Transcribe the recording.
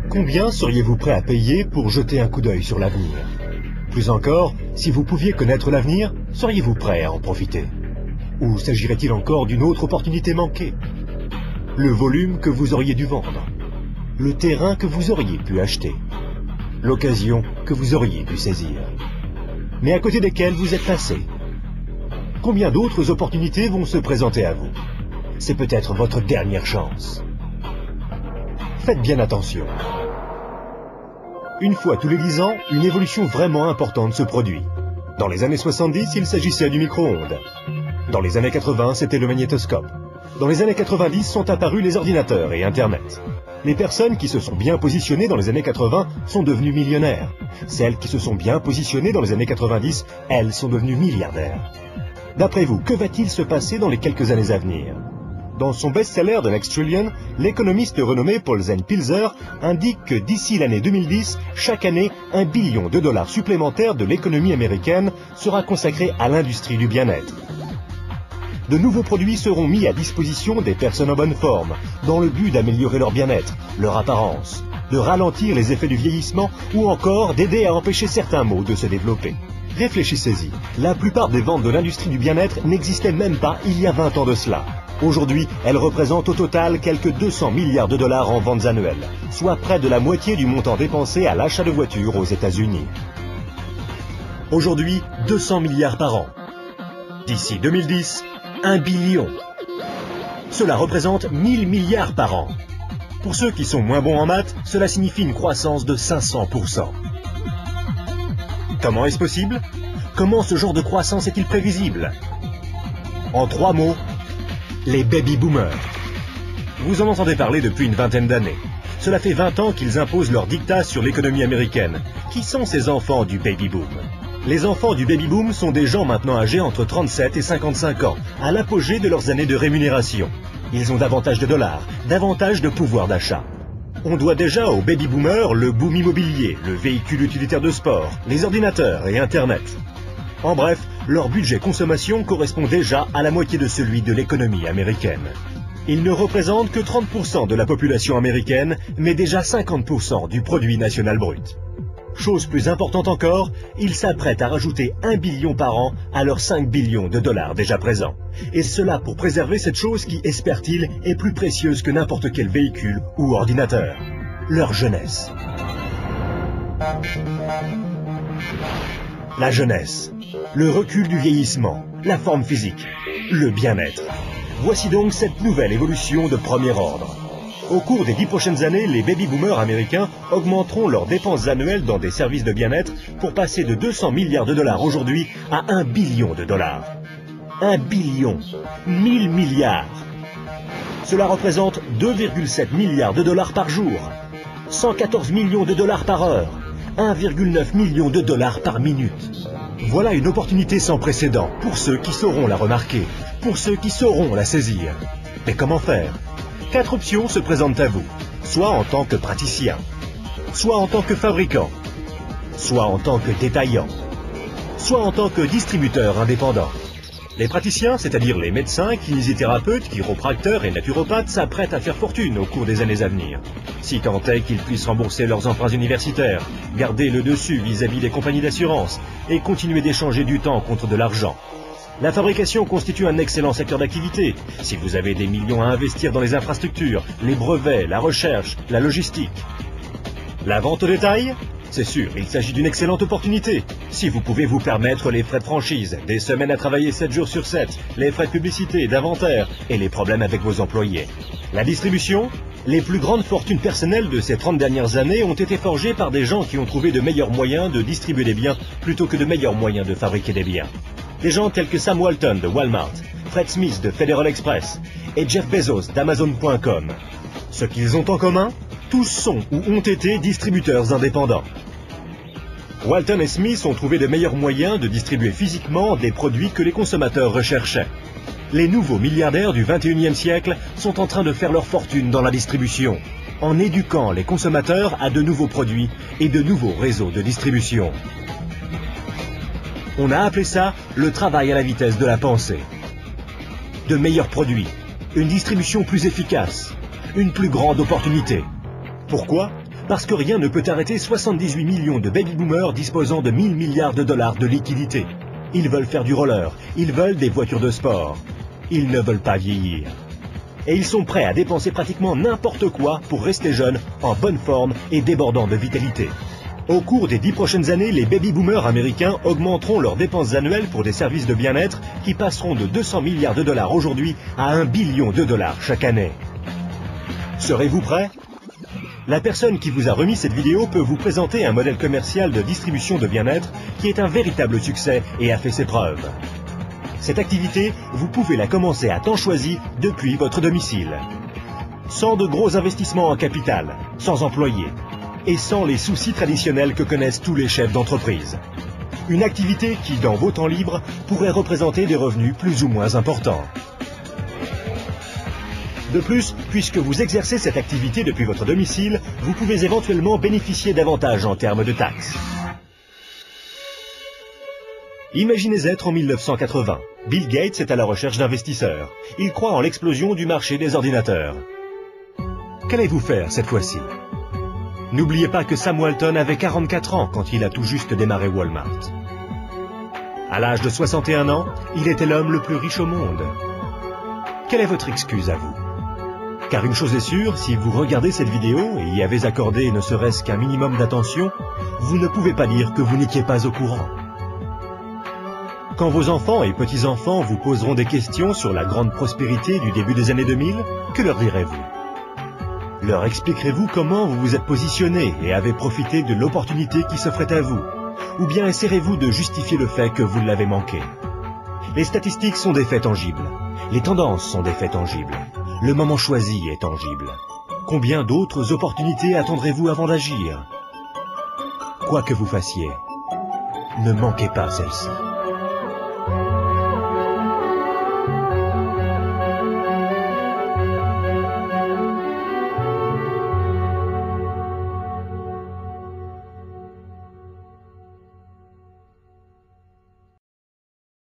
Combien seriez-vous prêt à payer pour jeter un coup d'œil sur l'avenir? Plus encore, si vous pouviez connaître l'avenir, seriez-vous prêt à en profiter? Ou s'agirait-il encore d'une autre opportunité manquée? Le volume que vous auriez dû vendre? Le terrain que vous auriez pu acheter? L'occasion que vous auriez dû saisir? Mais à côté desquelles vous êtes passé? Combien d'autres opportunités vont se présenter à vous? C'est peut-être votre dernière chance. Faites bien attention. Une fois tous les 10 ans, une évolution vraiment importante se produit. Dans les années 70, il s'agissait du micro-ondes. Dans les années 80, c'était le magnétoscope. Dans les années 90 sont apparus les ordinateurs et Internet. Les personnes qui se sont bien positionnées dans les années 80 sont devenues millionnaires. Celles qui se sont bien positionnées dans les années 90, elles sont devenues milliardaires. D'après vous, que va-t-il se passer dans les quelques années à venir? Dans son best-seller The Next Trillion, l'économiste renommé Paul Pilzer indique que d'ici l'année 2010, chaque année, $1 billion supplémentaires de l'économie américaine sera consacré à l'industrie du bien-être. De nouveaux produits seront mis à disposition des personnes en bonne forme, dans le but d'améliorer leur bien-être, leur apparence, de ralentir les effets du vieillissement ou encore d'aider à empêcher certains maux de se développer. Réfléchissez-y, la plupart des ventes de l'industrie du bien-être n'existaient même pas il y a 20 ans de cela. Aujourd'hui, elles représentent au total quelques $200 milliards en ventes annuelles, soit près de la moitié du montant dépensé à l'achat de voitures aux États-Unis. Aujourd'hui, 200 milliards par an. D'ici 2010, 1 billion. Cela représente 1000 milliards par an. Pour ceux qui sont moins bons en maths, cela signifie une croissance de 500%. Comment est-ce possible? Comment ce genre de croissance est-il prévisible? En 3 mots, les baby-boomers. Vous en entendez parler depuis une vingtaine d'années. Cela fait 20 ans qu'ils imposent leur diktat sur l'économie américaine. Qui sont ces enfants du baby-boom? Les enfants du baby-boom sont des gens maintenant âgés entre 37 et 55 ans, à l'apogée de leurs années de rémunération. Ils ont davantage de dollars, davantage de pouvoir d'achat. On doit déjà aux baby-boomers le boom immobilier, le véhicule utilitaire de sport, les ordinateurs et Internet. En bref, leur budget consommation correspond déjà à la moitié de celui de l'économie américaine. Ils ne représentent que 30% de la population américaine, mais déjà 50% du produit national brut. Chose plus importante encore, ils s'apprêtent à rajouter 1 billion par an à leurs 5 billions de dollars déjà présents. Et cela pour préserver cette chose qui, espèrent-ils, est plus précieuse que n'importe quel véhicule ou ordinateur. Leur jeunesse. La jeunesse. Le recul du vieillissement. La forme physique. Le bien-être. Voici donc cette nouvelle évolution de premier ordre. Au cours des 10 prochaines années, les baby-boomers américains augmenteront leurs dépenses annuelles dans des services de bien-être pour passer de 200 milliards de dollars aujourd'hui à 1 billion de dollars. 1 billion, 1000 milliards. Cela représente 2,7 milliards de dollars par jour, 114 millions de dollars par heure, 1,9 million de dollars par minute. Voilà une opportunité sans précédent pour ceux qui sauront la remarquer, pour ceux qui sauront la saisir. Mais comment faire? 4 options se présentent à vous, soit en tant que praticien, soit en tant que fabricant, soit en tant que détaillant, soit en tant que distributeur indépendant. Les praticiens, c'est-à-dire les médecins, kinésithérapeutes, chiropracteurs et naturopathes s'apprêtent à faire fortune au cours des années à venir. Si tant est qu'ils puissent rembourser leurs emprunts universitaires, garder le dessus vis-à-vis des compagnies d'assurance et continuer d'échanger du temps contre de l'argent. La fabrication constitue un excellent secteur d'activité. Si vous avez des millions à investir dans les infrastructures, les brevets, la recherche, la logistique. La vente au détail? C'est sûr, il s'agit d'une excellente opportunité. Si vous pouvez vous permettre les frais de franchise, des semaines à travailler 7 jours sur 7, les frais de publicité, d'inventaire et les problèmes avec vos employés. La distribution? Les plus grandes fortunes personnelles de ces 30 dernières années ont été forgées par des gens qui ont trouvé de meilleurs moyens de distribuer des biens plutôt que de meilleurs moyens de fabriquer des biens. Des gens tels que Sam Walton de Walmart, Fred Smith de Federal Express et Jeff Bezos d'Amazon.com. Ce qu'ils ont en commun? Tous sont ou ont été distributeurs indépendants. Walton et Smith ont trouvé de meilleurs moyens de distribuer physiquement des produits que les consommateurs recherchaient. Les nouveaux milliardaires du 21e siècle sont en train de faire leur fortune dans la distribution, en éduquant les consommateurs à de nouveaux produits et de nouveaux réseaux de distribution. On a appelé ça le travail à la vitesse de la pensée. De meilleurs produits, une distribution plus efficace, une plus grande opportunité. Pourquoi? Parce que rien ne peut arrêter 78 millions de baby-boomers disposant de 1000 milliards de dollars de liquidités. Ils veulent faire du roller, ils veulent des voitures de sport. Ils ne veulent pas vieillir. Et ils sont prêts à dépenser pratiquement n'importe quoi pour rester jeunes, en bonne forme et débordants de vitalité. Au cours des 10 prochaines années, les baby-boomers américains augmenteront leurs dépenses annuelles pour des services de bien-être qui passeront de 200 milliards de dollars aujourd'hui à 1 billion de dollars chaque année. Serez-vous prêts ? La personne qui vous a remis cette vidéo peut vous présenter un modèle commercial de distribution de bien-être qui est un véritable succès et a fait ses preuves. Cette activité, vous pouvez la commencer à temps choisi depuis votre domicile. Sans de gros investissements en capital, sans employés et sans les soucis traditionnels que connaissent tous les chefs d'entreprise. Une activité qui, dans vos temps libres, pourrait représenter des revenus plus ou moins importants. De plus, puisque vous exercez cette activité depuis votre domicile, vous pouvez éventuellement bénéficier davantage en termes de taxes. Imaginez être en 1980. Bill Gates est à la recherche d'investisseurs. Il croit en l'explosion du marché des ordinateurs. Qu'allez-vous faire cette fois-ci ? N'oubliez pas que Sam Walton avait 44 ans quand il a tout juste démarré Walmart. À l'âge de 61 ans, il était l'homme le plus riche au monde. Quelle est votre excuse à vous ? Car une chose est sûre, si vous regardez cette vidéo et y avez accordé ne serait-ce qu'un minimum d'attention, vous ne pouvez pas dire que vous n'étiez pas au courant. Quand vos enfants et petits-enfants vous poseront des questions sur la grande prospérité du début des années 2000, que leur direz-vous ? Leur expliquerez-vous comment vous vous êtes positionné et avez profité de l'opportunité qui s'offrait à vous ? Ou bien essaierez-vous de justifier le fait que vous l'avez manqué ? Les statistiques sont des faits tangibles. Les tendances sont des faits tangibles. Le moment choisi est tangible. Combien d'autres opportunités attendrez-vous avant d'agir ? Quoi que vous fassiez, ne manquez pas celle-ci.